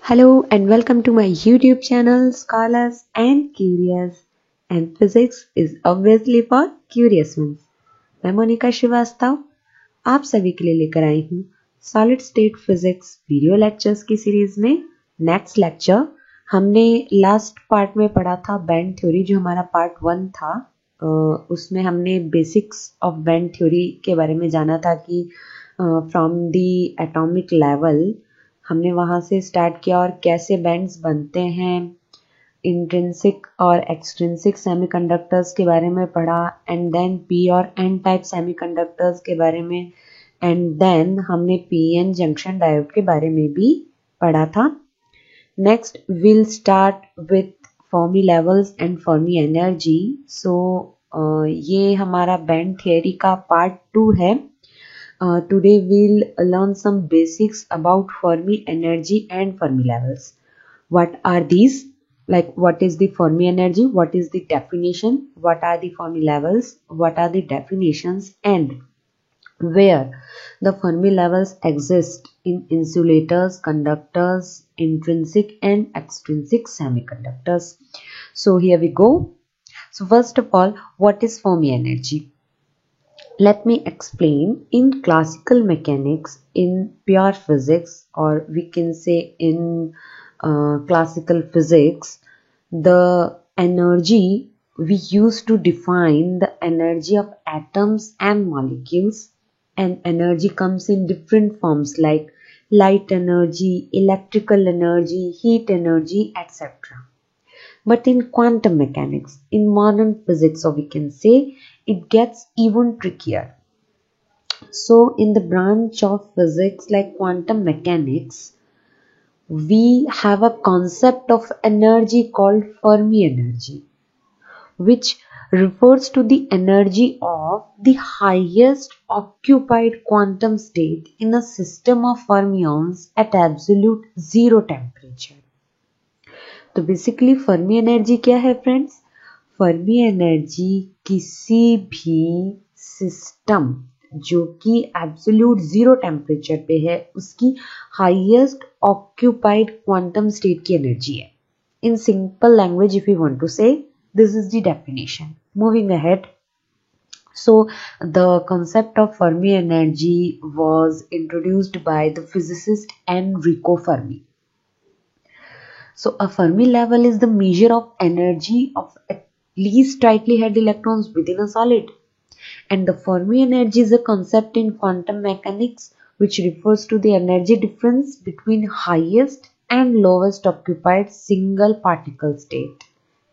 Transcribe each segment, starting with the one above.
Hello and welcome to my YouTube channel Scholars and Curious. And physics is obviously for curious ones. मैं मोनिका श्रीवास्तव आप सभी के लिए लेकर आई हूँ solid state physics video lectures की सीरीज में नेक्स्ट लेक्चर। हमने लास्ट पार्ट में पढ़ा था बैंड थ्योरी, जो हमारा पार्ट 1 था। उसमें हमने बेसिक्स ऑफ बैंड थ्योरी के बारे में जाना था कि फ्रॉम द एटॉमिक लेवल हमने वहाँ से स्टार्ट किया और कैसे बैंड्स बनते हैं, इंट्रिंसिक और एक्सट्रिंसिक सेमीकंडक्टर्स के बारे में पढ़ा, एंड देन पी और एन टाइप सेमीकंडक्टर्स के बारे में, एंड देन हमने पी एन जंक्शन डायोड के बारे में भी पढ़ा था। Next will start with Fermi levels and Fermi energy. So ये हमारा बैंड थियरी का पार्ट 2 है। Today we'll learn some basics about Fermi energy and Fermi levels. What are these? Like, what is the Fermi energy? What is the definition? What are the Fermi levels? What are the definitions? And where the Fermi levels exist in insulators, conductors, intrinsic and extrinsic semiconductors. So here we go. So first of all, what is Fermi energy? Let me explain. In classical mechanics, in pure physics, or we can say in classical physics, the energy we use to define the energy of atoms and molecules, and energy comes in different forms like light energy, electrical energy, heat energy, etc. But in quantum mechanics, in modern physics, or we can say, it gets even trickier. So in the branch of physics like quantum mechanics, we have a concept of energy called Fermi energy, which refers to the energy of the highest occupied quantum state in a system of fermions at absolute zero temperature. तो basically Fermi energy क्या है friends? Fermi energy किसी भी system जो कि absolute zero temperature पे है उसकी हाईएस्ट ऑक्यूपाइड क्वांटम स्टेट की एनर्जी है। In simple language if you want to say, this is the definition. Moving ahead, so the concept of Fermi energy was introduced by the physicist Enrico Fermi. So a Fermi level is the measure of energy of at least tightly held electrons within a solid. And the Fermi energy is a concept in quantum mechanics which refers to the energy difference between highest and lowest occupied single particle state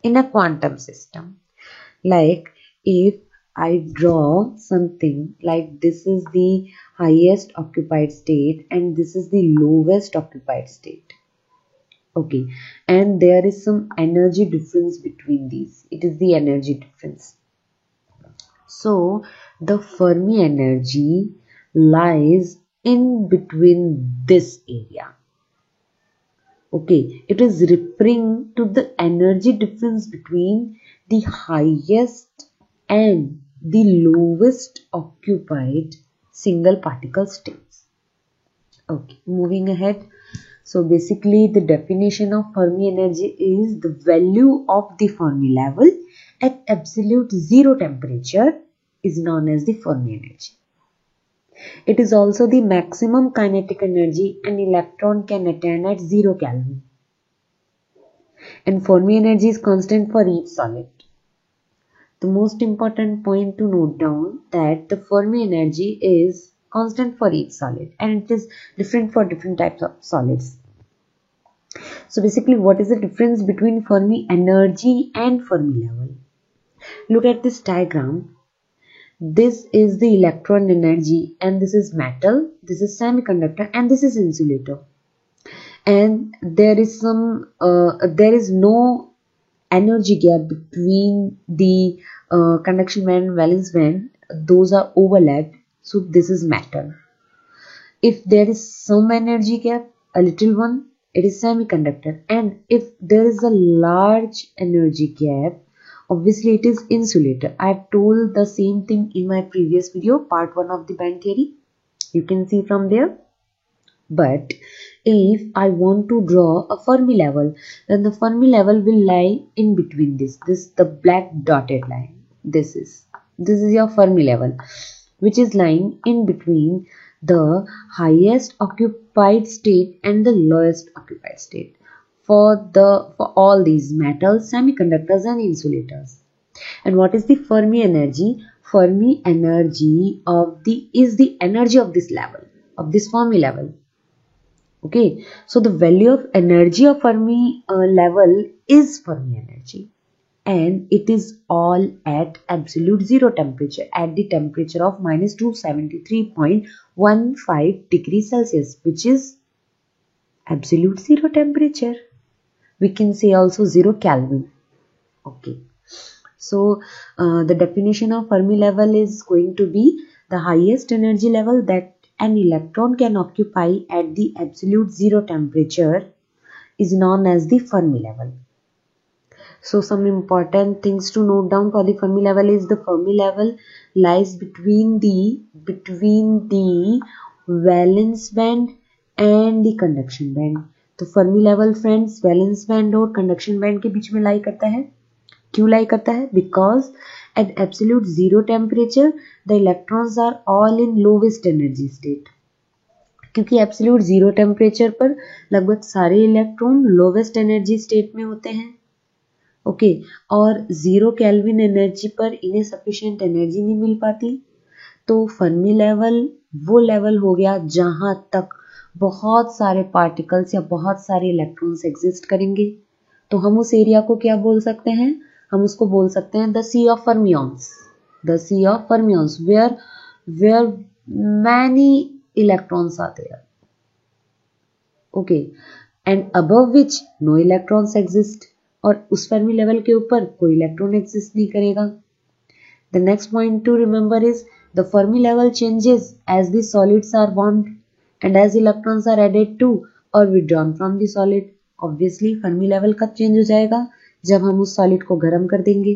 in a quantum system. Like if I draw something like this is the highest occupied state and this is the lowest occupied state. Okay, and there is some energy difference between these. It is the energy difference. So the Fermi energy lies in between this area. Okay, it is referring to the energy difference between the highest and the lowest occupied single particle states. Okay, moving ahead. So basically the definition of Fermi energy is the value of the Fermi level at absolute zero temperature is known as the Fermi energy. It is also the maximum kinetic energy an electron can attain at 0 Kelvin. And Fermi energy is constant for each solid. The most important point to note down that the Fermi energy is constant for each solid and it is different for different types of solids. So basically, what is the difference between Fermi energy and Fermi level? Look at this diagram. This is the electron energy and this is metal, this is semiconductor and this is insulator. And there is no energy gap between the conduction band and valence band. Those are overlapped. So this is metal. If there is some energy gap, a little one, it is semiconductor, and if there is a large energy gap, obviously it is insulator. I have told the same thing in my previous video, part 1 of the band theory. You can see from there. But If I want to draw a Fermi level, then the Fermi level will lie in between this the black dotted line. This is your Fermi level, which is lying in between the highest occupied state and the lowest occupied state for all these metals, semiconductors and insulators. And what is the Fermi energy? Fermi energy is the energy of this level, of this Fermi level. Okay, so the value of energy of Fermi level is Fermi energy, and it is all at absolute zero temperature, at the temperature of minus 273.15 degrees Celsius, which is absolute zero temperature. We can say also 0 Kelvin. Okay, so the definition of Fermi level is going to be the highest energy level that an electron can occupy at the absolute zero temperature is known as the Fermi level. So some important things to note down for the Fermi level is the Fermi level lies between the valence band and the conduction band. तो Fermi level friends valence band और conduction band के बीच में लाई करता है. क्यों लाई करता है? Because at absolute zero temperature the electrons are all in lowest energy state. क्योंकि एब्सोल्यूट जीरो टेम्परेचर पर लगभग सारे इलेक्ट्रॉन लोवेस्ट एनर्जी स्टेट में होते हैं. ओके, और 0 केल्विन एनर्जी पर इन्हें सफिशिएंट एनर्जी नहीं मिल पाती. तो फर्मी लेवल वो लेवल हो गया जहां तक बहुत सारे पार्टिकल्स या बहुत सारे इलेक्ट्रॉन्स एग्जिस्ट करेंगे. तो हम उस एरिया को क्या बोल सकते हैं? हम उसको बोल सकते हैं the sea of fermions. The sea of fermions where many electrons are there. Okay, and above which no electrons exist. और उस फर्मी लेवल के ऊपर कोई इलेक्ट्रॉन एग्जिस्ट नहीं करेगा. The next point to remember is the Fermi level changes as the solids are warmed and as electrons are added to or withdrawn from the solid. Obviously Fermi level कब change हो जाएगा? जब हम उस solid को गर्म कर देंगे.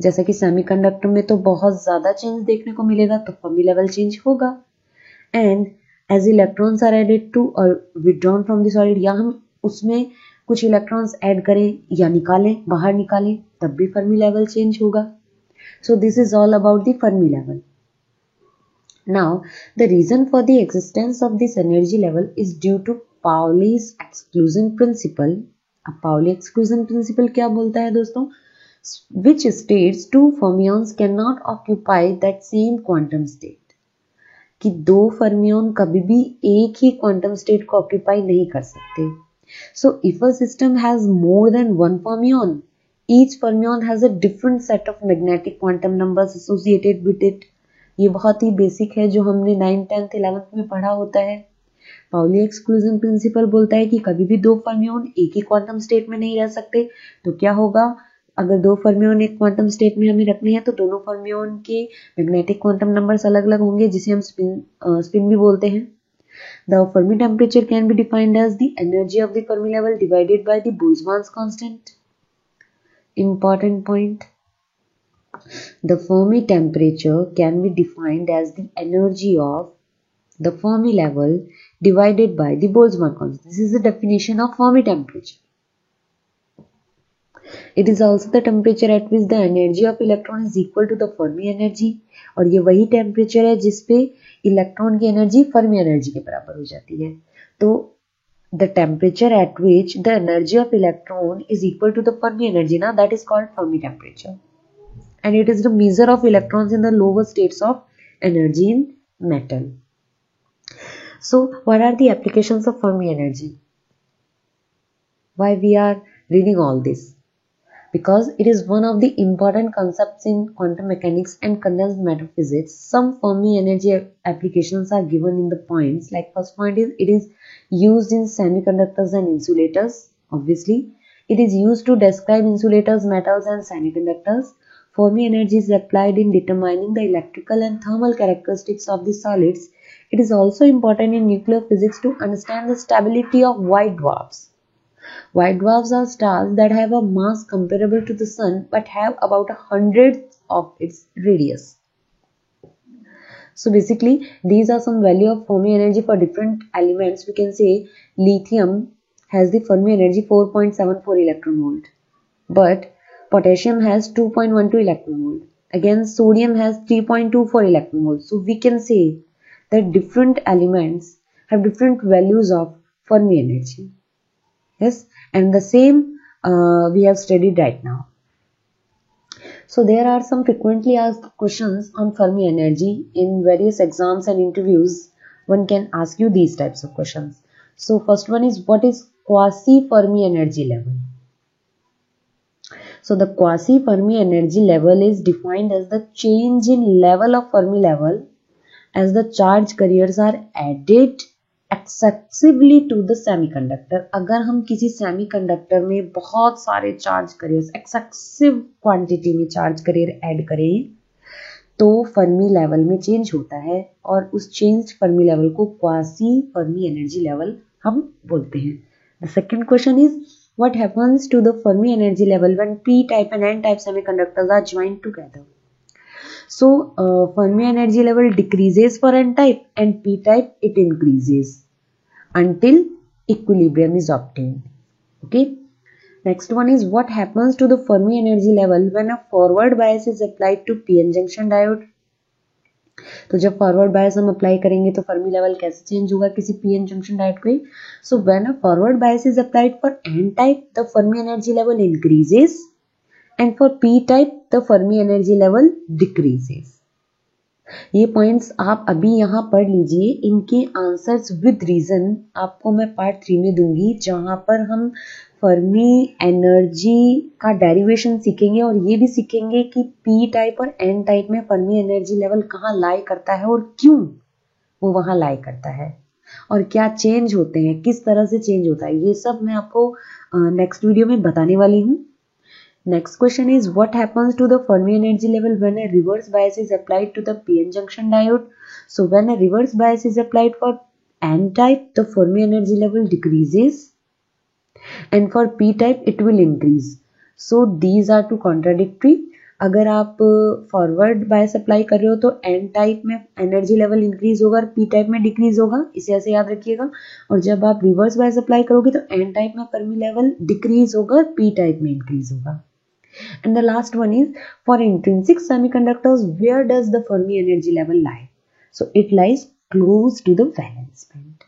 जैसा कि सेमीकंडक्टर में तो बहुत ज्यादा चेंज देखने को मिलेगा, तो फर्मी लेवल चेंज होगा. And as electrons are added to और withdrawn from the solid, या हम उसमें कुछ इलेक्ट्रॉन्स ऐड करें या निकालें, बाहर निकालें, तब भी फर्मी लेवल चेंज होगा. So this is all about the Fermi level. Now, the reason for the existence of this energy level is due to Pauli's exclusion principle. अब Pauli exclusion principle क्या बोलता है दोस्तों? Which states two fermions cannot occupy that same quantum state. कि दो fermion कभी भी एक ही क्वांटम स्टेट को ऑक्यूपाई नहीं कर सकते. So, if a system has more than one fermion, each fermion has a different set of magnetic quantum numbers associated with it. ये बहुत ही बेसिक है जो हमने 9th, 10th, 11th में पढ़ा होता है. पाउली एक्सक्लूजन प्रिंसिपल बोलता है कि कभी भी दो फर्मियन एक ही क्वांटम स्टेट में नहीं रह सकते. तो क्या होगा? अगर दो फर्मियन एक क्वांटम स्टेट में हमें रखने हैं तो दोनों फर्मियन के मैग्नेटिक क्वांटम नंबर्स अलग अलग होंगे, जिसे हम स्पिन भी बोलते हैं. The Fermi temperature can be defined as the energy of the Fermi level divided by the Boltzmann constant. Important point. The Fermi temperature can be defined as the energy of the Fermi level divided by the Boltzmann constant. This is the definition of Fermi temperature. It is also the temperature at which the energy of electron is equal to the Fermi energy. और ये वही temperature है जिसपे electron की energy Fermi energy के बराबर हो जाती है. तो the temperature at which the energy of electron is equal to the Fermi energy, now that is called Fermi temperature. And it is the measure of electrons in the lower states of energy in metal. So, what are the applications of Fermi energy? Why we are reading all this? Because it is one of the important concepts in quantum mechanics and condensed matter physics. Some Fermi energy applications are given in the points. Like first point is it is used in semiconductors and insulators. Obviously, it is used to describe insulators, metals and semiconductors. Fermi energy is applied in determining the electrical and thermal characteristics of the solids. It is also important in nuclear physics to understand the stability of white dwarfs. White dwarfs are stars that have a mass comparable to the sun but have about 100th of its radius. So basically these are some value of Fermi energy for different elements. We can say lithium has the Fermi energy 4.74 electron volt, but potassium has 2.12 electron volt. Again, sodium has 3.24 electron volt. So we can say that different elements have different values of Fermi energy. Yes, and the same we have studied right now. So there are some frequently asked questions on Fermi energy in various exams and interviews. One can ask you these types of questions. So first one is, what is quasi-Fermi energy level? So the quasi-Fermi energy level is defined as the change in level of Fermi level as the charge carriers are added excessively to the semiconductor. अगर हम किसी semiconductor में बहुत सारे charge careers, excessive quantity में charge carrier add करें तो Fermi level में चेंज होता है, और उस चेंज फर्मी लेवल को क्वासी फर्मी एनर्जी लेवल हम बोलते हैं. The second question is, what happens to the Fermi energy level when p-type and n-type semiconductors are joined together? So Fermi energy level decreases for n-type, and p-type it increases until equilibrium is obtained. Okay. Next one is, what happens to the Fermi energy level when a forward bias is applied to p-n junction diode? तो जब forward bias हम apply करेंगे तो Fermi level कैसे change होगा किसी PN junction diode पे? So when a forward bias is applied for N type the Fermi energy level increases, and for P type the Fermi energy level decreases. ये points आप अभी यहाँ पढ़ लीजिए. इनके आंसर्स विद रीजन आपको मैं पार्ट 3 में दूंगी, जहां पर हम फर्मी एनर्जी का डेरिवेशन सीखेंगे और ये भी सीखेंगे कि पी टाइप और एन टाइप में फर्मी एनर्जी लेवल कहाँ लाई करता है और क्यों वो वहां लाई करता है, और क्या चेंज होते हैं, किस तरह से चेंज होता है. ये सब मैं आपको नेक्स्ट वीडियो में बताने वाली हूँ. Next question is, what happens to the Fermi energy level when a reverse bias is applied to the PN junction diode? So when a reverse bias is applied for N type, the Fermi energy level decreases, and for P type it will increase. So these are two contradictory. अगर आप forward bias apply कर रहे हो तो N type में energy level increase होगा और P type में डिक्रीज होगा, इसे ऐसे याद रखिएगा. और जब आप रिवर्स बायस अप्लाई करोगे तो एन टाइप में फर्मी लेवल डिक्रीज होगा और पी टाइप में इंक्रीज होगा. And the last one is, for intrinsic semiconductors, where does the Fermi energy level lie? So it lies close to the valence band.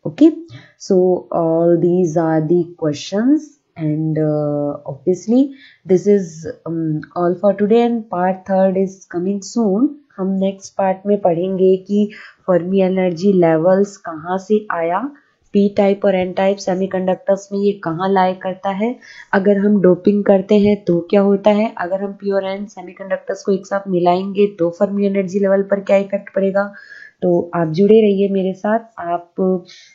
Okay, so all these are the questions, and obviously this is all for today, and part 3 is coming soon. हम next part में पढ़ेंगे कि Fermi energy levels कहाँ से आया, P type और N type semiconductors में ये कहाँ लाई करता है, अगर हम डोपिंग करते हैं तो क्या होता है, अगर हम पी और एन सेमीकंडक्टर्स को एक साथ मिलाएंगे तो फर्मी एनर्जी लेवल पर क्या इफेक्ट पड़ेगा. तो आप जुड़े रहिए मेरे साथ. आप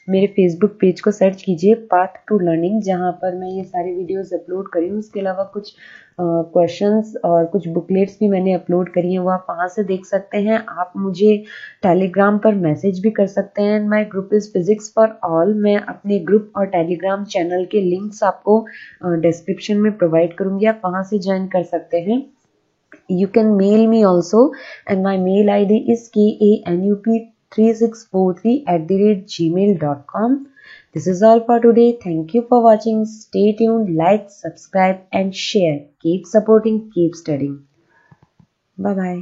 मेरे फेसबुक पेज को सर्च कीजिए पाथ टू लर्निंग, जहाँ पर मैं ये सारे वीडियोस अपलोड करी हूँ. उसके अलावा कुछ क्वेश्चंस और कुछ बुकलेट्स भी मैंने अपलोड करी हैं, वो आप वहाँ से देख सकते हैं. आप मुझे टेलीग्राम पर मैसेज भी कर सकते हैं. My group is physics for all. मैं अपने ग्रुप और टेलीग्राम चैनल के लिंक्स आपको डिस्क्रिप्शन में प्रोवाइड करूंगी, आप वहाँ से ज्वाइन कर सकते हैं. You can mail me also, and my mail ID is kanup3643@gmail.com. This is all for today. Thank you for watching. Stay tuned, like, subscribe and share. Keep supporting, keep studying. Bye bye.